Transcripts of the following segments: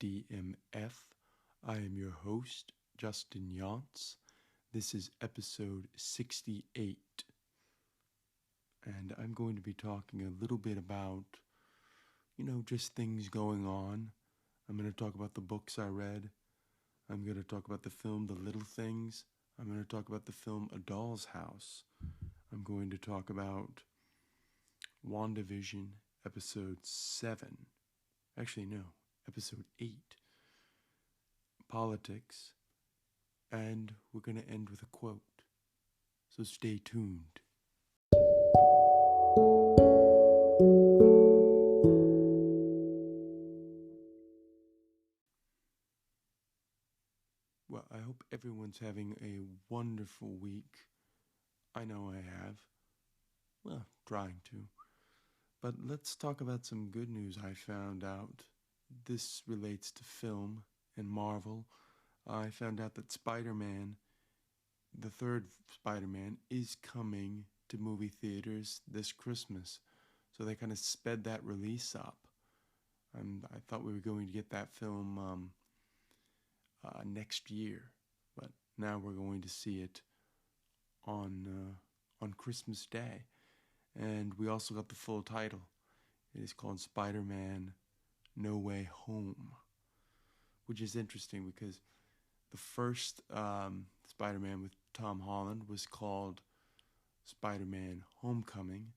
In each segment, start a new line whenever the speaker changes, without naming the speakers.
DMF. I am your host, Justin Yance. This is episode 68. And I'm going to be talking a little bit about, just things going on. I'm going to talk about the books I read. I'm going to talk about the film The Little Things. I'm going to talk about the film A Doll's House. I'm going to talk about WandaVision, episode 7. Actually, no, episode 8. Politics. And we're going to end with a quote. So stay tuned. Well, I hope everyone's having a wonderful week. I know I have. Well, trying to. But let's talk about some good news I found out. This relates to film and Marvel. I found out that Spider-Man, the third Spider-Man, is coming to movie theaters this Christmas. So they kind of sped that release up. I thought we were going to get that film next year, but now we're going to see it on Christmas Day. And we also got the full title. It is called Spider-Man No Way Home, which is interesting because the first Spider-Man with Tom Holland was called Spider-Man Homecoming.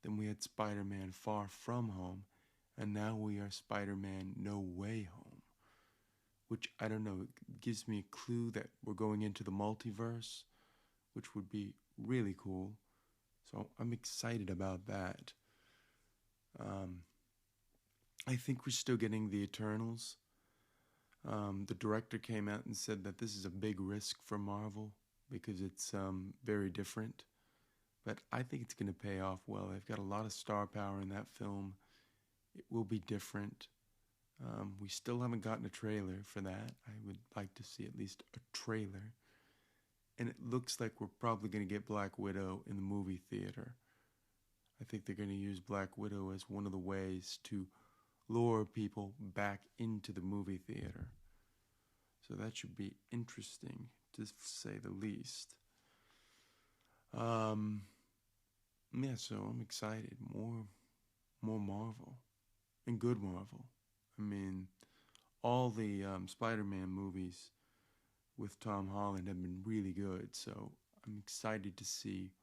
Then we had Spider-Man Far From Home, and now we are Spider-Man No Way Home, which, I don't know, it gives me a clue that we're going into the multiverse, which would be really cool. So I'm excited about that. I think we're still getting the Eternals. The director came out and said that this is a big risk for Marvel because it's very different. But I think it's going to pay off well. They've got a lot of star power in that film. It will be different. We still haven't gotten a trailer for that. I would like to see at least a trailer. And it looks like we're probably going to get Black Widow in the movie theater. I think they're going to use Black Widow as one of the ways to lure people back into the movie theater. So that should be interesting, to say the least. So I'm excited. More Marvel. And good Marvel. I mean, all the Spider-Man movies with Tom Holland have been really good, so I'm excited to see.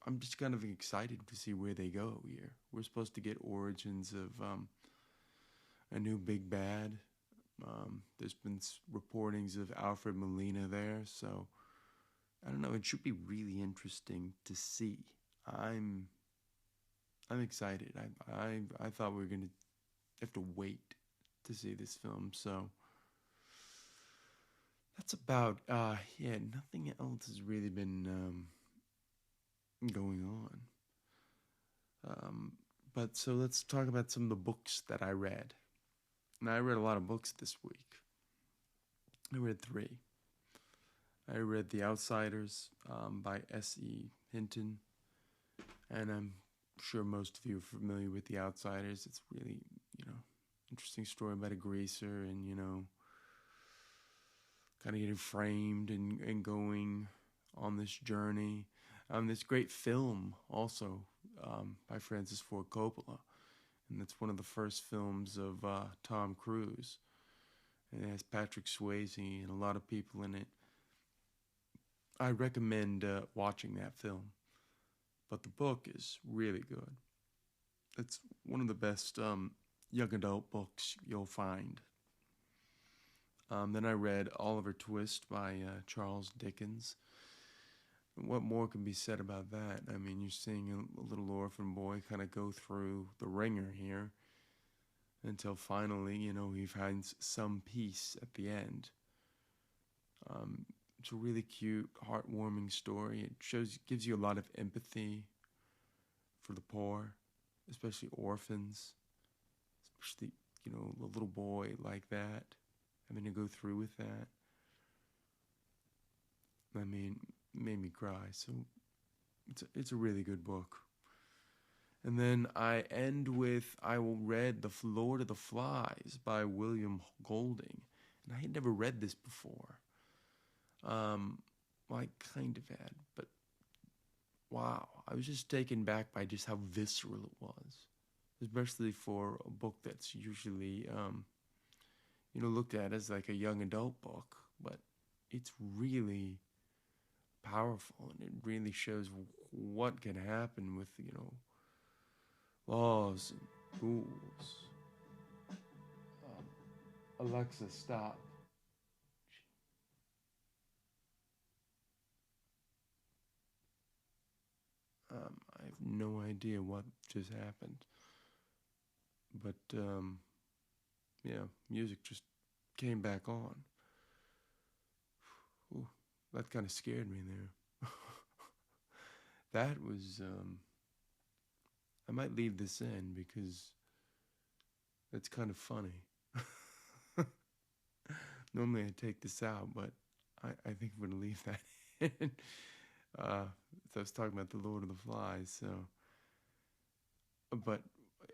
I'm just kind of excited to see where they go here. We're supposed to get origins of a new big bad. There's been reportings of Alfred Molina there, so I don't know. It should be really interesting to see. I'm excited. I thought we were gonna have to wait to see this film, so that's about nothing else has really been going on. But so let's talk about some of the books that I read. Now, I read a lot of books this week. I read 3. I read The Outsiders by S.E. Hinton, and I'm sure most of you are familiar with The Outsiders. It's really, interesting story about a greaser and, kind of getting framed and going on this journey. This great film also by Francis Ford Coppola, and it's one of the first films of Tom Cruise. And it has Patrick Swayze and a lot of people in it. I recommend watching that film, but the book is really good. It's one of the best young adult books you'll find. Then I read Oliver Twist by Charles Dickens. What more can be said about that? I mean, you're seeing a little orphan boy kind of go through the ringer here until finally, he finds some peace at the end. It's a really cute, heartwarming story. It gives you a lot of empathy for the poor, especially orphans, especially, a little boy like that, having to go through with that. I mean, it made me cry. So it's a really good book. And then I end with I read The Lord of the Flies by William Golding. And I had never read this before. Well, I kind of had, but wow. I was just taken back by just how visceral it was. Especially for a book that's usually, looked at as like a young adult book. But it's really powerful, and it really shows what can happen with, laws and rules. Alexa, stop. I have no idea what just happened, but yeah, music just came back on. Ooh, that kind of scared me there. That was. I might leave this in because it's kind of funny. Normally I take this out, but I think I'm going to leave that in. So I was talking about the Lord of the Flies, so. But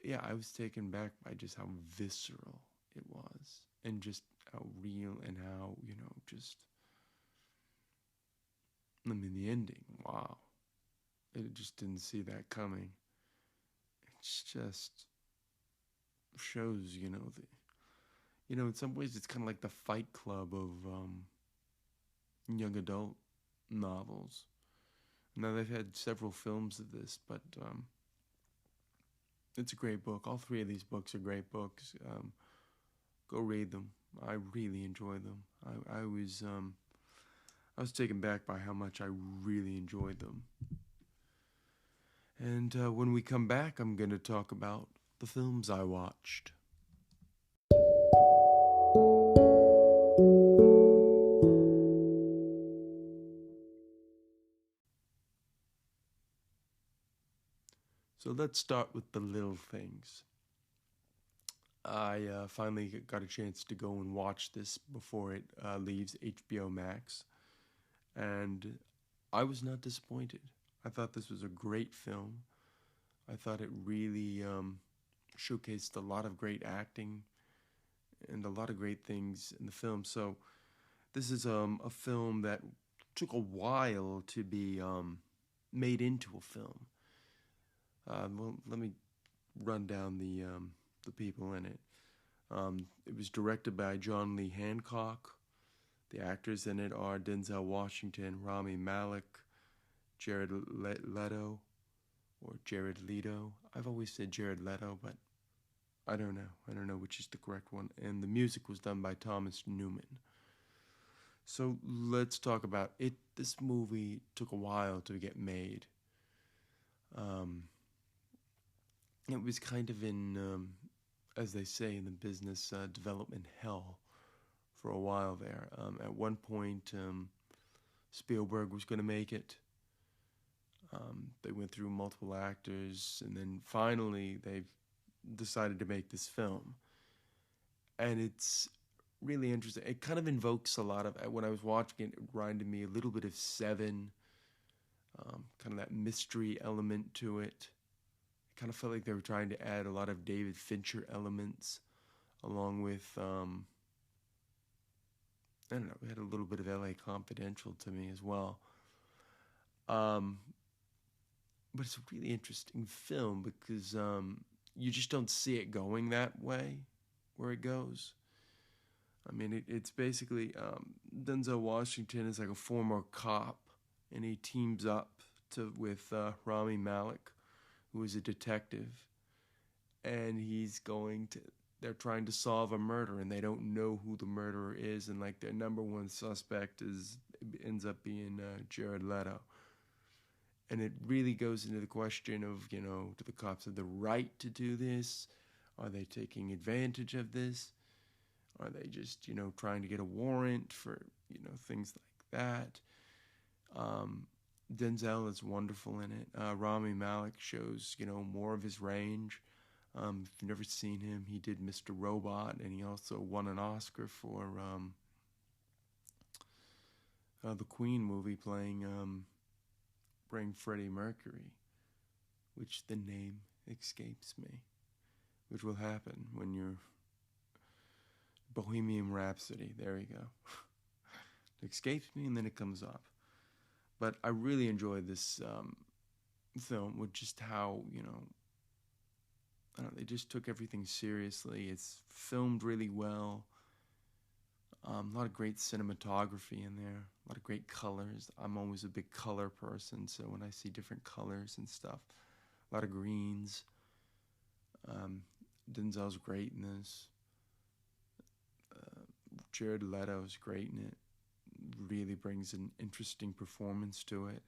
yeah, I was taken back by just how visceral it was, and just how real, and how, just. I mean, the ending, wow. It just didn't see that coming. It's just shows, in some ways it's kind of like the Fight Club of young adult novels. Now, they've had several films of this, but it's a great book. All three of these books are great books. Go read them. I really enjoy them. I was taken back by how much I really enjoyed them. And when we come back, I'm going to talk about the films I watched. So let's start with the little things. I finally got a chance to go and watch this before it leaves HBO Max. And I was not disappointed. I thought this was a great film. I thought it really showcased a lot of great acting and a lot of great things in the film. So this is a film that took a while to be made into a film. Well, let me run down the people in it. It was directed by John Lee Hancock. The actors in it are Denzel Washington, Rami Malek, Jared Leto, or Jared Leto. I've always said Jared Leto, but I don't know. I don't know which is the correct one. And the music was done by Thomas Newman. So let's talk about it. This movie took a while to get made. It was kind of in, as they say in the business, development hell for a while there. At one point, Spielberg was going to make it. They went through multiple actors, and then finally they decided to make this film. And it's really interesting. It kind of invokes a lot of, when I was watching it, it reminded me a little bit of Seven, kind of that mystery element to it. It kind of felt like they were trying to add a lot of David Fincher elements, along with, I don't know, it had a little bit of LA Confidential to me as well. But it's a really interesting film because you just don't see it going that way, where it goes. I mean, it's basically Denzel Washington is like a former cop, and he teams up with Rami Malek, who is a detective, and they're trying to solve a murder, and they don't know who the murderer is, and like their number one suspect ends up being Jared Leto. And it really goes into the question of, do the cops have the right to do this? Are they taking advantage of this? Are they just, trying to get a warrant for, things like that? Denzel is wonderful in it. Rami Malek shows, more of his range. If you've never seen him, he did Mr. Robot, and he also won an Oscar for the Queen movie playing Freddie Mercury, which the name escapes me, which will happen when you're Bohemian Rhapsody. There you go. It escapes me and then it comes up. But I really enjoyed this film with just how, I don't know, they just took everything seriously. It's filmed really well. A lot of great cinematography in there. A lot of great colors. I'm always a big color person, so when I see different colors and stuff, a lot of greens. Denzel's great in this. Jared Leto's great in it. Really brings an interesting performance to it.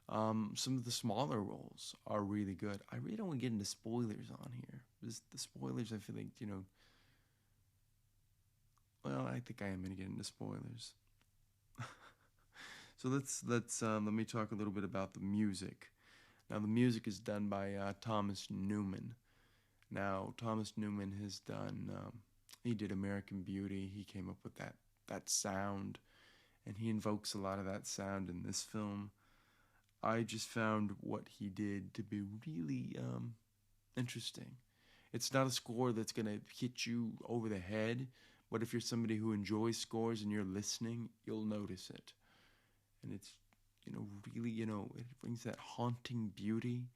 Some of the smaller roles are really good. I really don't want to get into spoilers on here. Because the spoilers, I feel like, well, I think I am going to get into spoilers. So let me talk a little bit about the music. Now, the music is done by Thomas Newman. Now, Thomas Newman has done, he did American Beauty. He came up with that sound, and he invokes a lot of that sound in this film. I just found what he did to be really interesting. It's not a score that's going to hit you over the head, but if you're somebody who enjoys scores and you're listening, you'll notice it. And it's, really, it brings that haunting beauty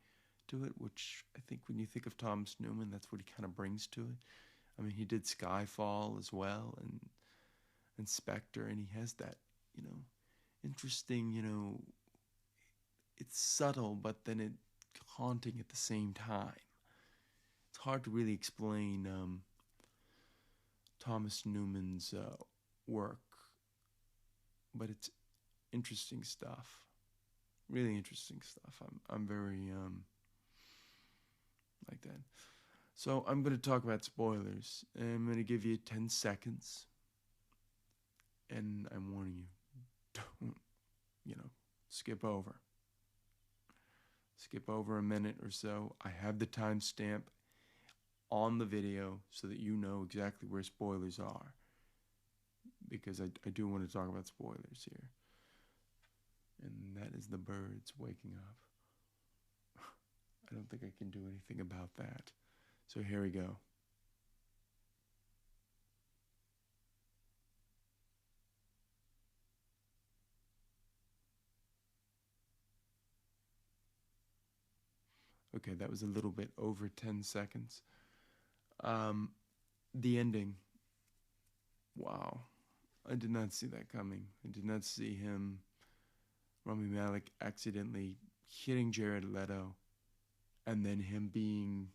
to it, which I think when you think of Thomas Newman, that's what he kind of brings to it. I mean, he did Skyfall as well, and Spectre, and he has that, interesting, it's subtle, but then it's haunting at the same time. It's hard to really explain Thomas Newman's work, but it's interesting stuff. Really interesting stuff. I'm very like that. So I'm going to talk about spoilers. I'm going to give you 10 seconds, and I'm warning you, don't, skip over. Skip over a minute or so. I have the timestamp on the video so that you know exactly where spoilers are, because I do want to talk about spoilers here. And that is the birds waking up. I don't think I can do anything about that. So here we go. Okay, that was a little bit over 10 seconds. The ending. Wow. I did not see that coming. I did not see him, Rami Malek, accidentally hitting Jared Leto, and then him being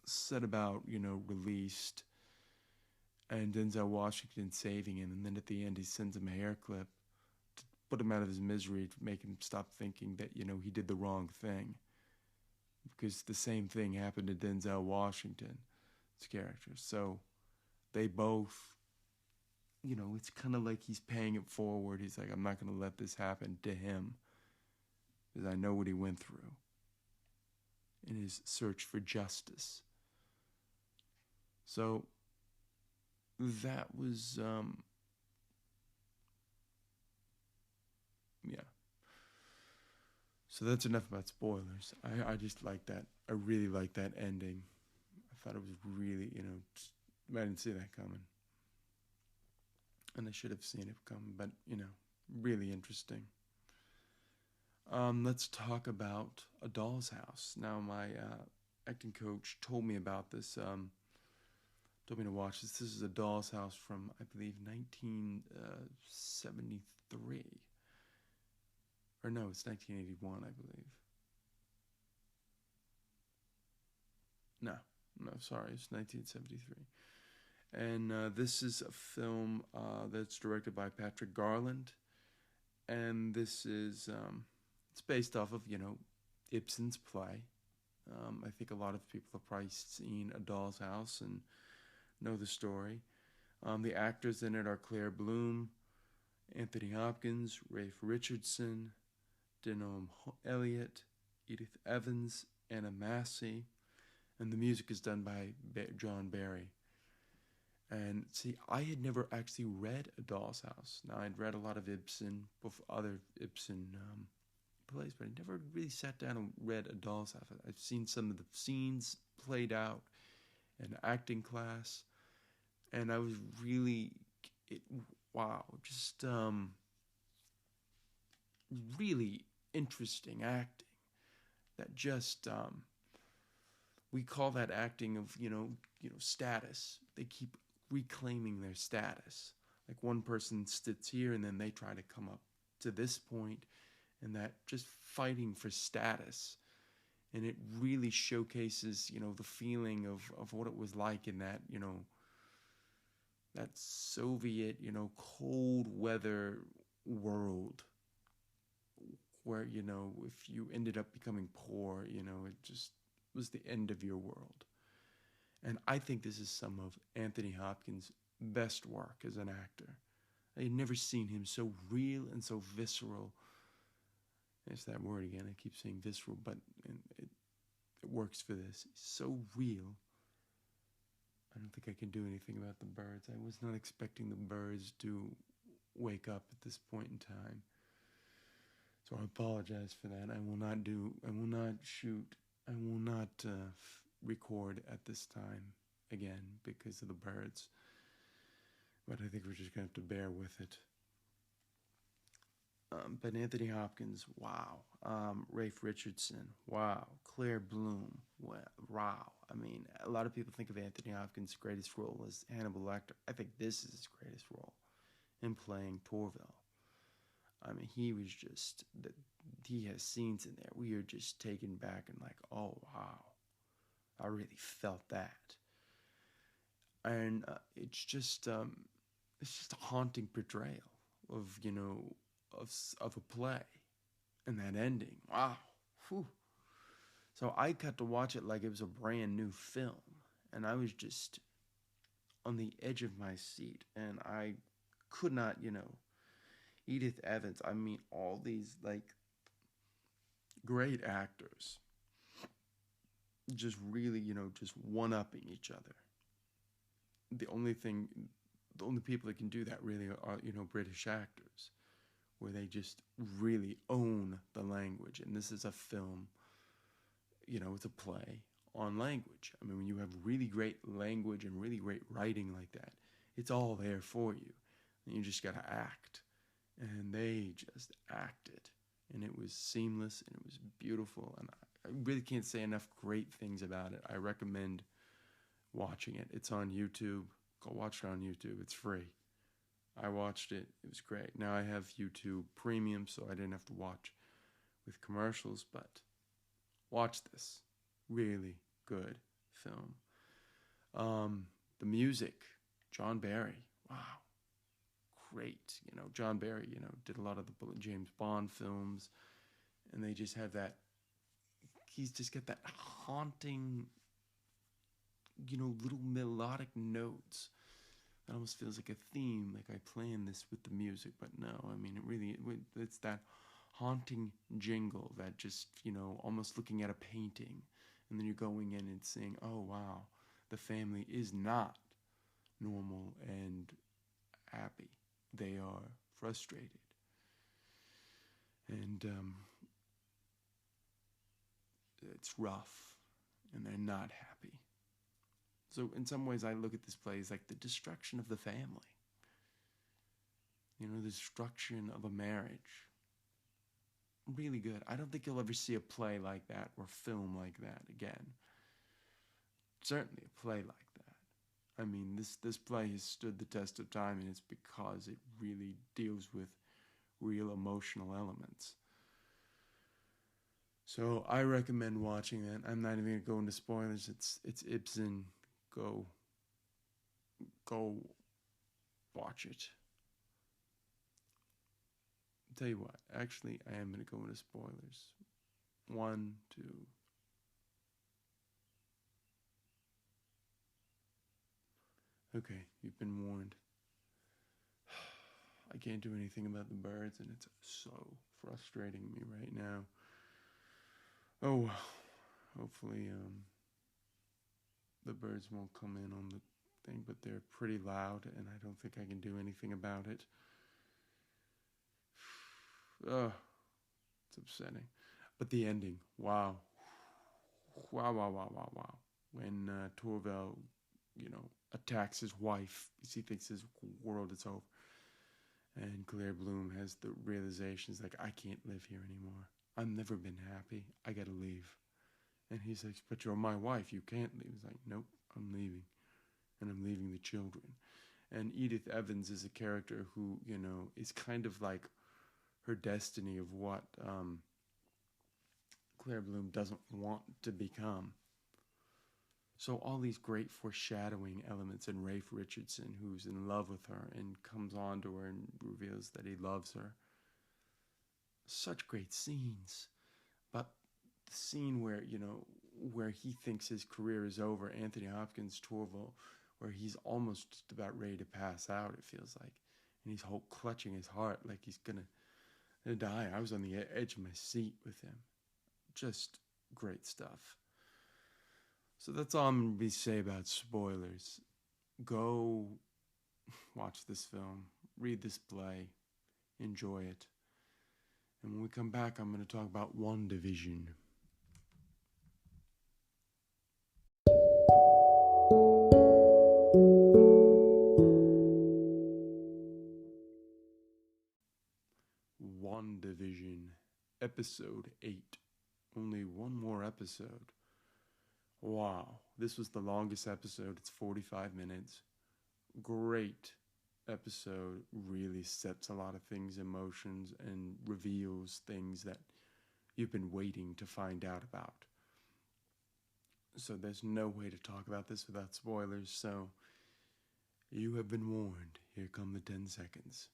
set about, released, and Denzel Washington saving him, and then at the end he sends him a hair clip to put him out of his misery, to make him stop thinking that, he did the wrong thing. Because the same thing happened to Denzel Washington's character. So they both, it's kind of like he's paying it forward. He's like, I'm not going to let this happen to him, because I know what he went through in his search for justice. So that was, yeah. So that's enough about spoilers. I just like that. I really like that ending. I thought it was really, I didn't see that coming. And I should have seen it come, but, really interesting. Let's talk about A Doll's House. Now, my acting coach told me about this, told me to watch this. This is A Doll's House from, I believe, 1973. Or no, it's 1981, I believe. No, sorry, it's 1973. And this is a film that's directed by Patrick Garland. And this is, it's based off of, Ibsen's play. I think a lot of people have probably seen A Doll's House and know the story. The actors in it are Claire Bloom, Anthony Hopkins, Rafe Richardson, Denholm Elliott, Edith Evans, Anna Massey, and the music is done by John Barry. And see, I had never actually read A Doll's House. Now, I'd read a lot of Ibsen, other Ibsen plays, but I never really sat down and read a Doll's House. I've seen some of the scenes played out in acting class, and I was really, it, wow, just really interesting acting. That just we call that acting of status. They keep reclaiming their status. Like one person sits here and then they try to come up to this point, and that just fighting for status. And it really showcases, the feeling of what it was like in that, that Soviet, cold weather world where, if you ended up becoming poor, it just was the end of your world. And I think this is some of Anthony Hopkins' best work as an actor. I had never seen him so real and so visceral. It's that word again. I keep saying visceral, but it works for this. He's so real. I don't think I can do anything about the birds. I was not expecting the birds to wake up at this point in time. So I apologize for that. I will not record at this time again because of the birds. But I think we're just going to have to bear with it. But Anthony Hopkins, wow. Rafe Richardson, wow. Claire Bloom, wow. I mean, a lot of people think of Anthony Hopkins' greatest role as Hannibal Lecter. I think this is his greatest role in playing Torville. I mean, he has scenes in there. We are just taken back and like, oh, wow. I really felt that. And it's just a haunting portrayal of, of a play. And that ending, wow. Whew. So I got to watch it like it was a brand new film. And I was just on the edge of my seat. And I could not, Edith Evans, I mean, all these, like, great actors just really, just one-upping each other. The only people that can do that really are, British actors, where they just really own the language. And this is a film, it's a play on language. I mean, when you have really great language and really great writing like that, it's all there for you. And you just got to act. And they just acted. And it was seamless and it was beautiful. And I really can't say enough great things about it. I recommend watching it. It's on YouTube. Go watch it on YouTube. It's free. I watched it. It was great. Now I have YouTube Premium, so I didn't have to watch with commercials, but watch this. Really good film. The music, John Barry. Wow. Great. John Barry, did a lot of the James Bond films, and they just have that, he's just got that haunting, little melodic notes. It almost feels like a theme, like I planned this with the music, but no, I mean, it's that haunting jingle that just, almost looking at a painting, and then you're going in and saying, oh, wow, the family is not normal and happy. They are frustrated. And it's rough, and they're not happy. So in some ways, I look at this play as like the destruction of the family. The destruction of a marriage. Really good. I don't think you'll ever see a play like that or film like that again. Certainly a play like that. I mean, this play has stood the test of time, and it's because it really deals with real emotional elements. So I recommend watching that. I'm not even going to go into spoilers. It's Ibsen. Go watch it. I'll tell you what, actually, I am going to go into spoilers. 1, 2. Okay, you've been warned. I can't do anything about the birds, and it's so frustrating me right now. Oh, hopefully, the birds won't come in on the thing, but they're pretty loud, and I don't think I can do anything about it. It's It's upsetting. But the ending, wow. Wow, wow, wow, wow, wow. When Torvel, attacks his wife, he thinks his world is over. And Claire Bloom has the realizations like, I can't live here anymore. I've never been happy. I gotta leave. And he's like, but you're my wife. You can't leave. He's like, nope, I'm leaving. And I'm leaving the children. And Edith Evans is a character who, is kind of like her destiny of what Claire Bloom doesn't want to become. So all these great foreshadowing elements, and Rafe Richardson, who's in love with her and comes on to her and reveals that he loves her. Such great scenes. But the scene where, where he thinks his career is over, Anthony Hopkins' Torval, where he's almost just about ready to pass out, it feels like. And he's clutching his heart like he's gonna die. I was on the edge of my seat with him. Just great stuff. So that's all I'm going to say about spoilers. Go watch this film, read this play, enjoy it. And when we come back, I'm going to talk about WandaVision. WandaVision, episode 8. Only one more episode. Wow, this was the longest episode. It's 45 minutes. Great episode. Really sets a lot of things in motions and reveals things that you've been waiting to find out about. So there's no way to talk about this without spoilers, so you have been warned. Here come the 10 seconds.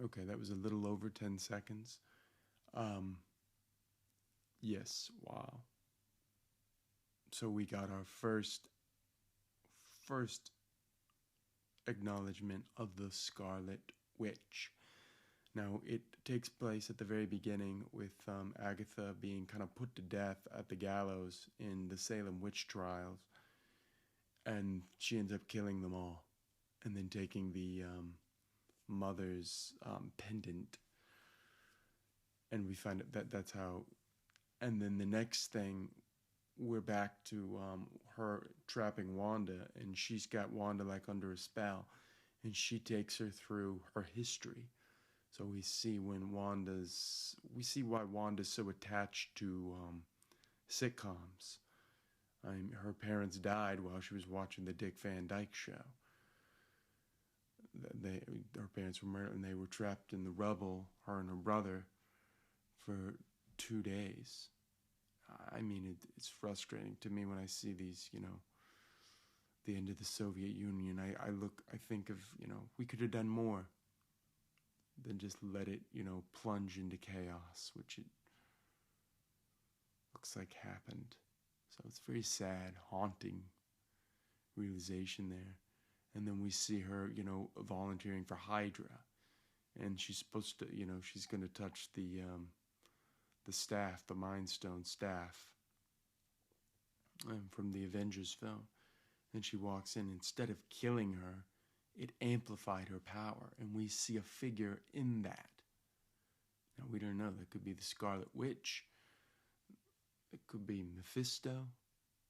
Okay, that was a little over 10 seconds. Yes, wow. So we got our first acknowledgement of the Scarlet Witch. Now, it takes place at the very beginning with Agatha being kind of put to death at the gallows in the Salem witch trials, and she ends up killing them all, and then taking the mother's pendant, and we find that that's how. And then the next thing, we're back to her trapping Wanda, and she's got Wanda like under a spell, and she takes her through her history. So we see why Wanda's so attached to sitcoms. Her parents died while she was watching the Dick Van Dyke Show. Her parents were murdered, and they were trapped in the rubble, her and her brother, for 2 days. I mean, it's frustrating to me when I see these, the end of the Soviet Union. I think of, we could have done more than just let it, plunge into chaos, which it looks like happened. So it's very sad, haunting realization there. And then we see her, volunteering for Hydra, and she's supposed to, she's going to touch the staff, the Mind Stone staff, from the Avengers film. And she walks in. Instead of killing her, it amplified her power, and we see a figure in that. Now, we don't know. That could be the Scarlet Witch. It could be Mephisto.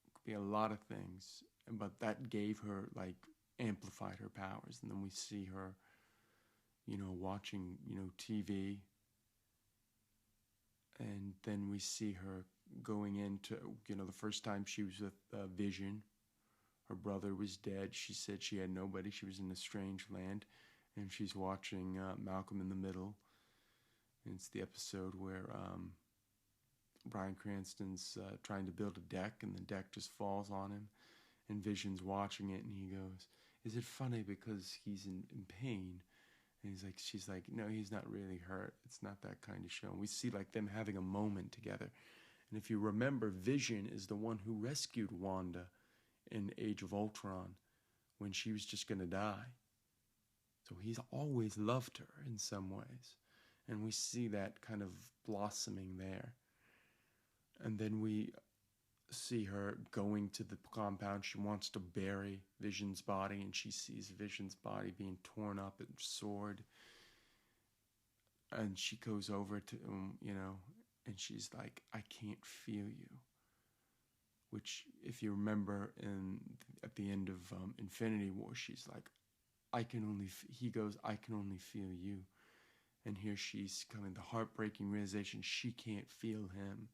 It could be a lot of things. But that gave her, amplified her powers. And then we see her, watching, TV. And then we see her going into, the first time she was with Vision. Her brother was dead. She said she had nobody. She was in a strange land. And she's watching Malcolm in the Middle. And it's the episode where Bryan Cranston's trying to build a deck, and the deck just falls on him. And Vision's watching it, and he goes, "Is it funny because he's in pain?" And she's like, "No, he's not really hurt. It's not that kind of show." And we see them having a moment together. And if you remember, Vision is the one who rescued Wanda in Age of Ultron when she was just going to die. So he's always loved her in some ways. And we see that kind of blossoming there. And then we see her going to the compound. She wants to bury Vision's body, and she sees Vision's body being torn up and sword. And she goes over to him, and she's like, "I can't feel you." Which, if you remember, at the end of Infinity War, she's like, he goes, "I can only feel you." And here she's coming, the heartbreaking realization she can't feel him.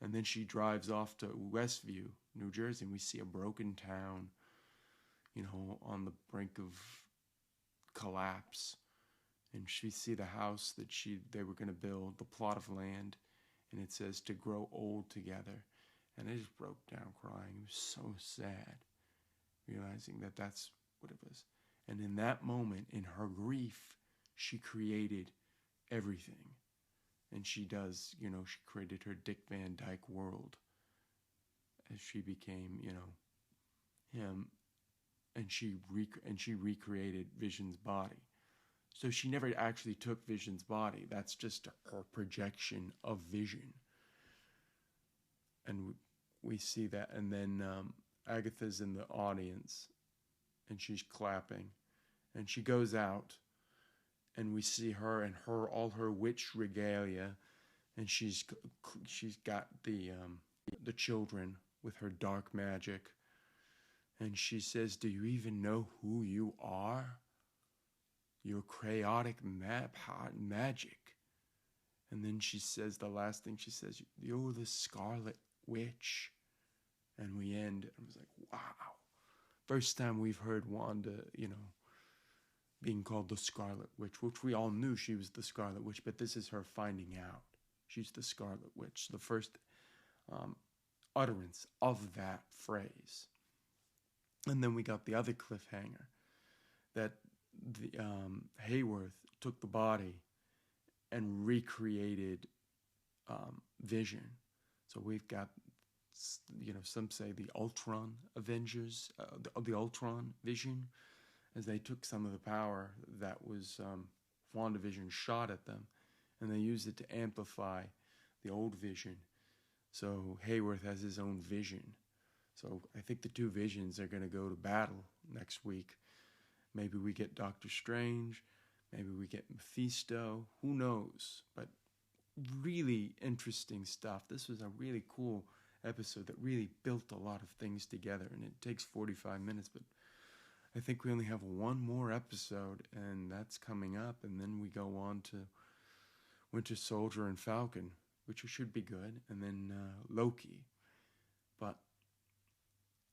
And then she drives off to Westview, New Jersey, and we see a broken town, on the brink of collapse. And we see the house that they were going to build, the plot of land, and it says to grow old together. And I just broke down crying. It was so sad, realizing that that's what it was. And in that moment, in her grief, she created everything. And she does, she created her Dick Van Dyke world as she became, him. And she recreated Vision's body. So she never actually took Vision's body. That's just her projection of Vision. And we see that. And then Agatha's in the audience, and she's clapping. And she goes out, and we see her and all her witch regalia, and she's got the children with her dark magic. And she says, "Do you even know who you are? Your chaotic magic." And then she says, the last thing she says, "You're the Scarlet Witch." And we end, and I was like, wow. First time we've heard Wanda, being called the Scarlet Witch, which we all knew she was the Scarlet Witch, but this is her finding out she's the Scarlet Witch, the first utterance of that phrase. And then we got the other cliffhanger, that the Hayworth took the body and recreated Vision. So we've got, some say the Ultron Avengers, the Ultron Vision, as they took some of the power that was WandaVision shot at them, and they used it to amplify the old Vision. So Hayworth has his own vision. So I think the two Visions are going to go to battle next week. Maybe we get Doctor Strange. Maybe we get Mephisto. Who knows? But really interesting stuff. This was a really cool episode that really built a lot of things together. And it takes 45 minutes, but I think we only have one more episode, and that's coming up. And then we go on to Winter Soldier and Falcon, which should be good. And then Loki. But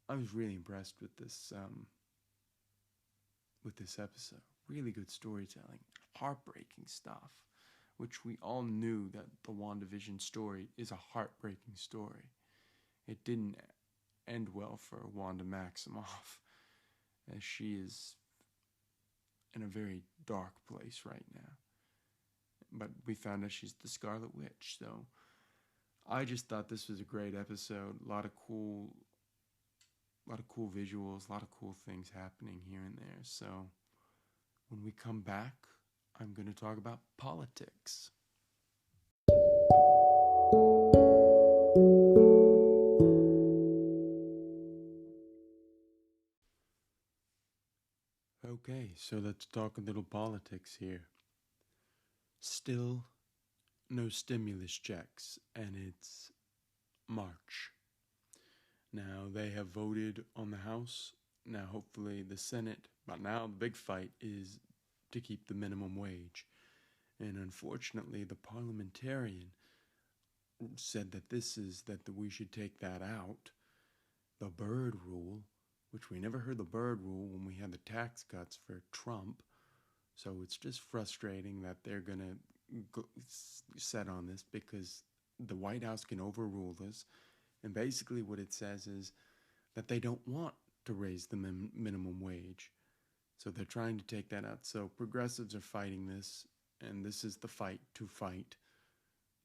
I was really impressed with this episode. Really good storytelling, heartbreaking stuff, which we all knew that the WandaVision story is a heartbreaking story. It didn't end well for Wanda Maximoff, as she is in a very dark place right now. But we found out she's the Scarlet Witch, so I just thought this was a great episode. A lot of cool visuals, a lot of cool things happening here and there. So when we come back, I'm going to talk about politics. Okay, so let's talk a little politics here. Still no stimulus checks, and it's March. Now, they have voted on the House, now hopefully the Senate, but now the big fight is to keep the minimum wage. And unfortunately, the parliamentarian said that we should take that out. The Byrd Rule, which we never heard the Byrd Rule when we had the tax cuts for Trump. So it's just frustrating that they're going to set on this, because the White House can overrule this. And basically what it says is that they don't want to raise the minimum wage. So they're trying to take that out. So progressives are fighting this, and this is the fight to fight.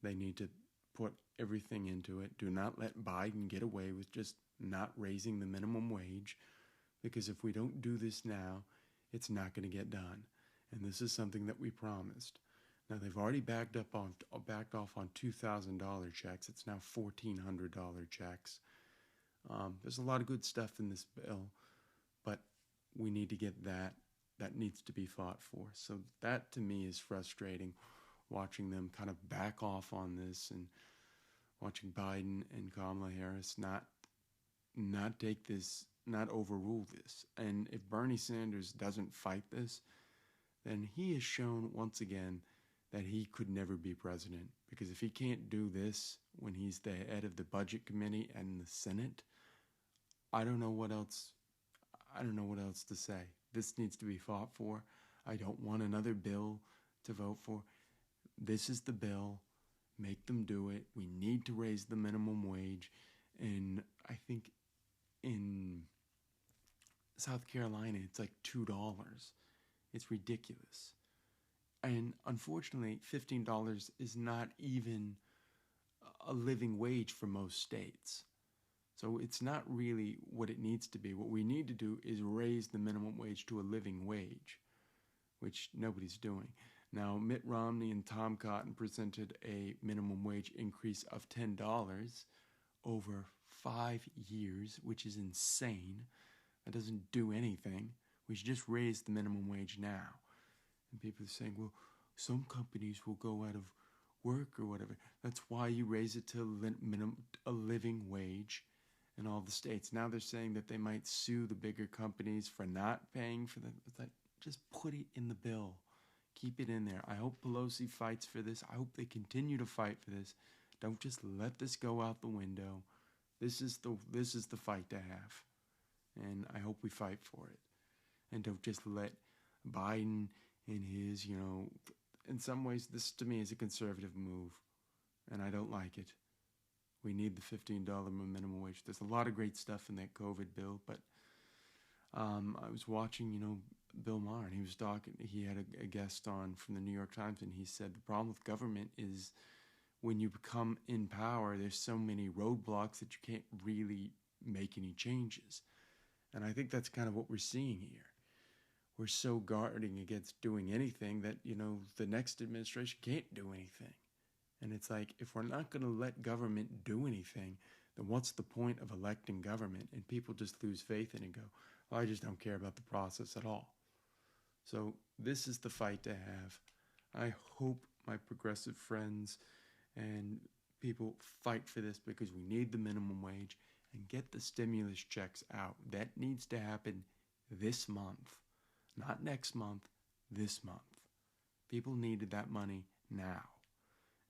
They need to put everything into it. Do not let Biden get away with just not raising the minimum wage, because if we don't do this now, it's not going to get done. And this is something that we promised. Now, they've already backed off on $2,000 checks. It's now $1,400 checks. There's a lot of good stuff in this bill, but we need to get that. That needs to be fought for. So that to me is frustrating, watching them kind of back off on this and watching Biden and Kamala Harris not take this, not overrule this. And if Bernie Sanders doesn't fight this, then he has shown once again that he could never be president. Because if he can't do this when he's the head of the budget committee and the Senate, I don't know what else. I don't know what else to say. This needs to be fought for. I don't want another bill to vote for. This is the bill. Make them do it. We need to raise the minimum wage. And I think in South Carolina, it's like $2. It's ridiculous. And unfortunately, $15 is not even a living wage for most states. So it's not really what it needs to be. What we need to do is raise the minimum wage to a living wage, which nobody's doing. Now, Mitt Romney and Tom Cotton presented a minimum wage increase of $10 over 5 years, which is insane. That doesn't do anything. We should just raise the minimum wage now. And people are saying, well, some companies will go out of work or whatever. That's why you raise it to a living wage in all the states. Now they're saying that they might sue the bigger companies for not paying for them. It's like, just put it in the bill. Keep it in there. I hope Pelosi fights for this. I hope they continue to fight for this. Don't just let this go out the window. This is the fight to have. And I hope we fight for it. And don't just let Biden and his, in some ways, this to me is a conservative move. And I don't like it. We need the $15 minimum wage. There's a lot of great stuff in that COVID bill, but I was watching, Bill Maher, and he was talking. He had a guest on from the New York Times, and he said the problem with government is when you become in power, there's so many roadblocks that you can't really make any changes. And I think that's kind of what we're seeing here. We're so guarding against doing anything that, the next administration can't do anything. And it's like, if we're not going to let government do anything, then what's the point of electing government? And people just lose faith in it and go, well, I just don't care about the process at all. So this is the fight to have. I hope my progressive friends and people fight for this because we need the minimum wage and get the stimulus checks out. That needs to happen this month, not next month, this month. People needed that money now.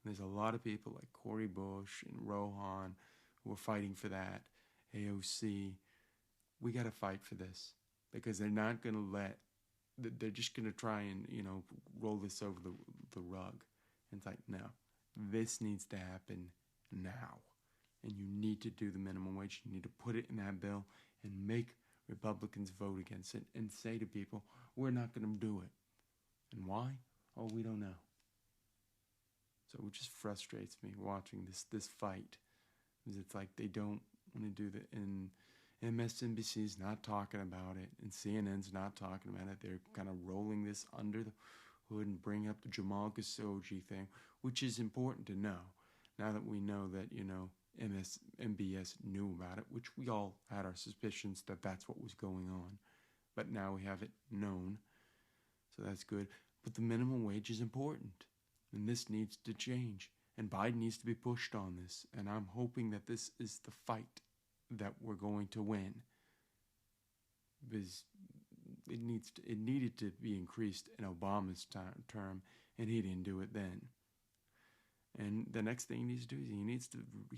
There's a lot of people like Cori Bush and Rohan who are fighting for that, AOC. We got to fight for this because they're not going to they're just going to try and, roll this over the rug. And it's like, no, this needs to happen now. And you need to do the minimum wage. You need to put it in that bill and make Republicans vote against it and say to people, we're not going to do it. And why? Oh, we don't know. So it just frustrates me watching this fight. Because it's like they don't want to do that. And MSNBC's not talking about it. And CNN's not talking about it. They're kind of rolling this under the hood and bring up the Jamal Khashoggi thing, which is important to know. Now that we know that, MBS knew about it, which we all had our suspicions that that's what was going on. But now we have it known. So that's good. But the minimum wage is important. And this needs to change. And Biden needs to be pushed on this. And I'm hoping that this is the fight that we're going to win. Because it needed to be increased in Obama's term, and he didn't do it then. And the next thing he needs to do is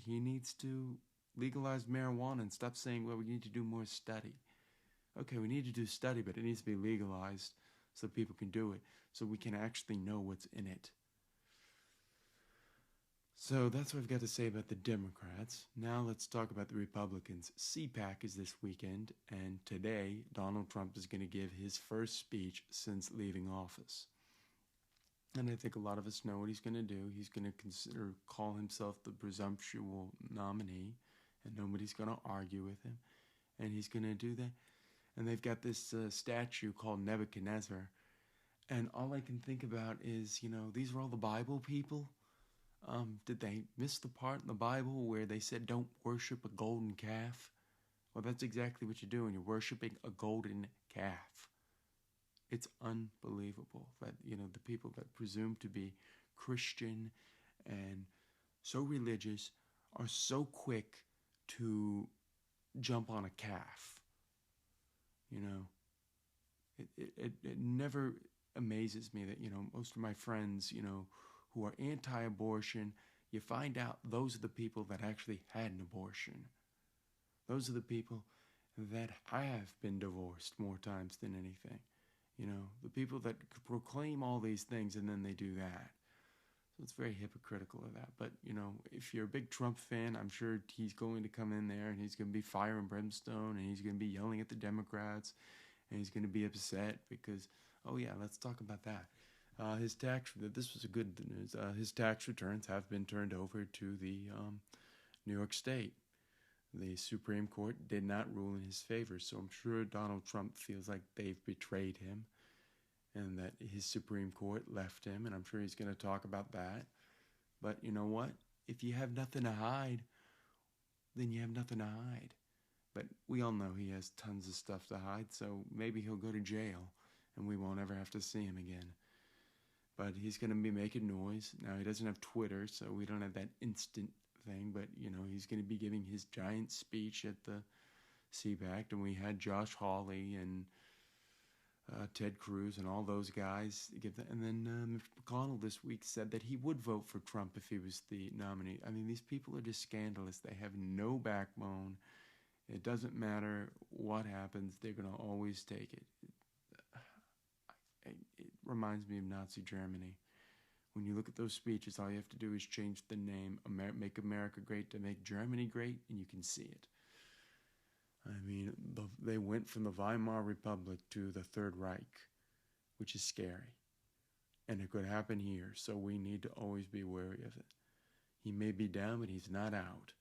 he needs to legalize marijuana and stop saying, well, we need to do more study. Okay, we need to do study, but it needs to be legalized so people can do it, so we can actually know what's in it. So that's what I've got to say about the Democrats. Now let's talk about the Republicans. CPAC is this weekend, and today Donald Trump is going to give his first speech since leaving office. And I think a lot of us know what he's going to do. He's going to call himself the presumptuous nominee, and nobody's going to argue with him. And he's going to do that. And they've got this statue called Nebuchadnezzar. And all I can think about is, these are all the Bible people. Did they miss the part in the Bible where they said don't worship a golden calf? Well, that's exactly what you're doing. You're worshiping a golden calf. It's unbelievable that, the people that presume to be Christian and so religious are so quick to jump on a calf. You know, it never amazes me that, most of my friends, who are anti-abortion, you find out those are the people that actually had an abortion. Those are the people that have been divorced more times than anything. The people that proclaim all these things and then they do that. So it's very hypocritical of that. But, if you're a big Trump fan, I'm sure he's going to come in there and he's going to be fire and brimstone and he's going to be yelling at the Democrats and he's going to be upset because, oh yeah, let's talk about that. This was a good news. His tax returns have been turned over to the New York State. The Supreme Court did not rule in his favor, so I'm sure Donald Trump feels like they've betrayed him and that his Supreme Court left him, and I'm sure he's going to talk about that. But you know what? If you have nothing to hide, then you have nothing to hide. But we all know he has tons of stuff to hide, so maybe he'll go to jail and we won't ever have to see him again. But he's going to be making noise. Now, he doesn't have Twitter, so we don't have that instant thing, but, he's going to be giving his giant speech at the CPAC, and we had Josh Hawley and Ted Cruz and all those guys give that. And then Mitch McConnell this week said that he would vote for Trump if he was the nominee. I mean, these people are just scandalous. They have no backbone. It doesn't matter what happens. They're going to always take it. It reminds me of Nazi Germany. When you look at those speeches, all you have to do is change the name, make America great to make Germany great, and you can see it. I mean, they went from the Weimar Republic to the Third Reich, which is scary. And it could happen here, so we need to always be wary of it. He may be down, but he's not out.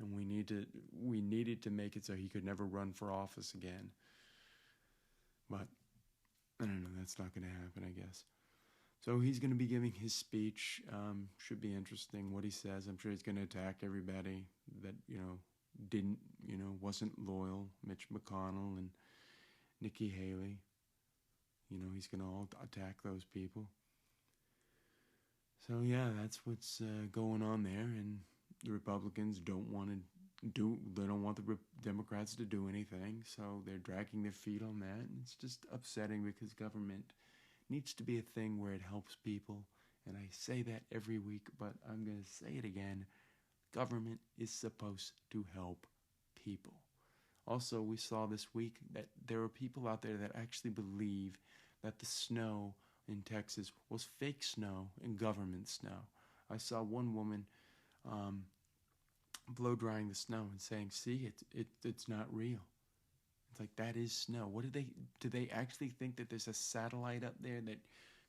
And we needed to make it so he could never run for office again. But, I don't know, that's not going to happen, I guess. So he's going to be giving his speech. Should be interesting what he says. I'm sure he's going to attack everybody that, wasn't loyal. Mitch McConnell and Nikki Haley. He's going to all attack those people. So, yeah, that's what's going on there. And the Republicans don't want the Democrats to do anything. So they're dragging their feet on that. And it's just upsetting because government needs to be a thing where it helps people. And I say that every week, but I'm going to say it again. Government is supposed to help people. Also, we saw this week that there are people out there that actually believe that the snow in Texas was fake snow and government snow. I saw one woman blow drying the snow and saying, see, it's not real. It's like, that is snow. Do they actually think that there's a satellite up there that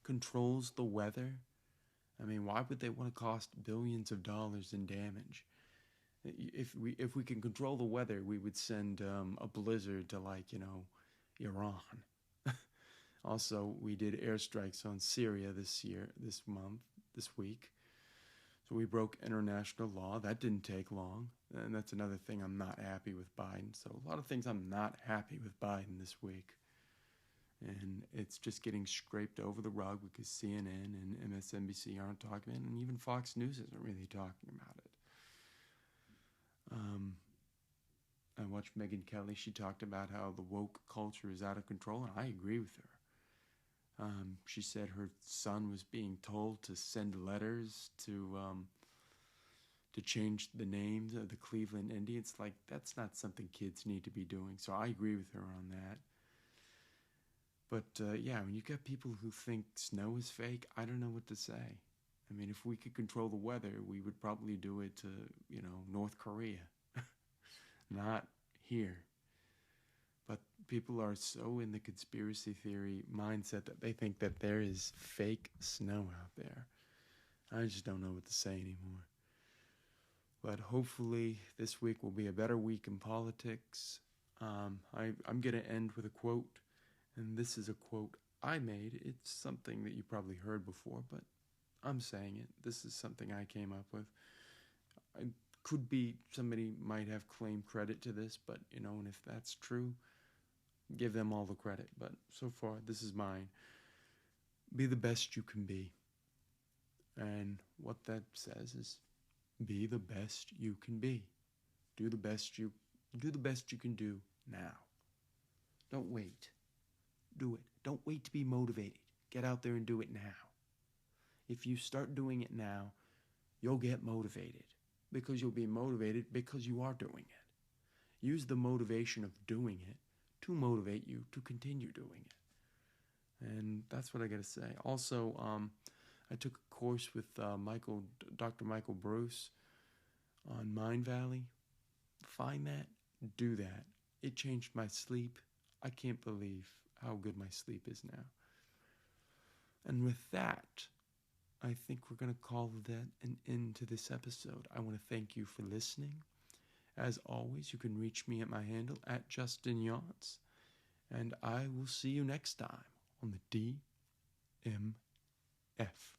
controls the weather? I mean, why would they want to cost billions of dollars in damage? If we can control the weather, we would send a blizzard to Iran. Also, we did airstrikes on Syria this week. So we broke international law. That didn't take long. And that's another thing I'm not happy with Biden. So a lot of things I'm not happy with Biden this week. And it's just getting scraped over the rug because CNN and MSNBC aren't talking about it, and even Fox News isn't really talking about it. I watched Megyn Kelly. She talked about how the woke culture is out of control, and I agree with her. She said her son was being told to send letters to change the names of the Cleveland Indians. Like, that's not something kids need to be doing. So I agree with her on that. But, yeah, when you've got people who think snow is fake, I don't know what to say. I mean, if we could control the weather, we would probably do it to, North Korea. Not here. But people are so in the conspiracy theory mindset that they think that there is fake snow out there. I just don't know what to say anymore. But hopefully this week will be a better week in politics. I'm going to end with a quote. And this is a quote I made. It's something that you probably heard before, but I'm saying it. This is something I came up with. Could be somebody might have claimed credit to this, but and if that's true, give them all the credit. But so far, this is mine. Be the best you can be. And what that says is be the best you can be. Do the best you can do now. Don't wait. Do it. Don't wait to be motivated. Get out there and do it now. If you start doing it now, you'll get motivated, because you'll be motivated because you are doing it. Use the motivation of doing it to motivate you to continue doing it. And that's what I got to say. Also, I took a course with Dr. Michael Bruce on Mind Valley. Find that, do that. It changed my sleep. I can't believe how good my sleep is now. And with that, I think we're going to call that an end to this episode. I want to thank you for listening. As always, you can reach me at my handle at Justin Yance. And I will see you next time on the DMF.